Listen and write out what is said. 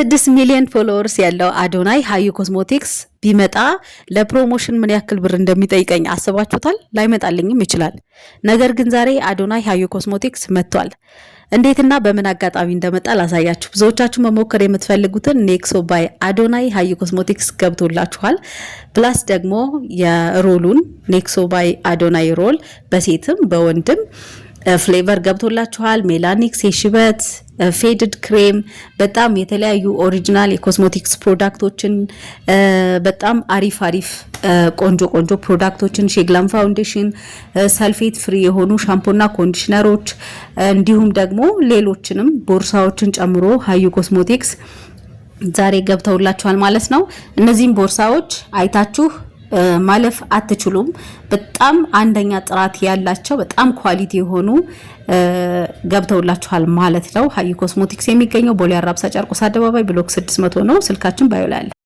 6 ሚሊዮን ፎሎወርስ ያለው አዶናይ ሀዩ ኮስሞቲክስ ቢመጣ ለፕሮሞሽን ምን ያክል ብር እንደሚጠይቀኝ አስባችሁታል? ላይመጣልኝም ይችላል። ነገር ግን ዛሬ አዶናይ ሀዩ ኮስሞቲክስ መጥቷል። እንዴትና በምን አጋጣሚ እንደመጣ ላሳያችሁ። ብዙዎቻችሁ መሞከር የምትፈልጉትን ኔክሶ ባይ አዶናይ ሀዩ ኮስሞቲክስ ገብቶላችኋል። ፕላስ ደግሞ የሮሉን ኔክሶ ባይ አዶናይ ሮል በሴትም በወንድም ፍሌቨር ገብቶላችኋል። ሜላኒክስ የሽበት ፌድድ ክሬም በጣም የተለያዩ ኦሪጂናል የኮስሞቲክስ ፕሮዳክቶችን በጣም አሪፍ ቆንጆ ፕሮዳክቶችን ሼግላም ፋውንዴሽን ሰልፌት ፍሪ የሆኑ ሻምፖና ኮንዲሽነሮች እንዲሁም ደግሞ ሌሎችንም ቦርሳዎችን ጨምሮ ሀዩ ኮስሞቲክስ ዛሬ ገብተውላችኋል ማለት ነው። እነዚህም ቦርሳዎች አይታችሁ ማለፍ አትችሉም። በጣም አንደኛ ጥራት ያላቸው በጣም ኳሊቲ የሆኑ ገብተውላችኋል ማለት ነው። ሀዩ ኮስሞቲክስ የሚገኘው ቦሌ አራብሳ ጨርቆስ አደባባይ ብሎክ 600 ነው። ስልካችን ባዮ ላይ አለ።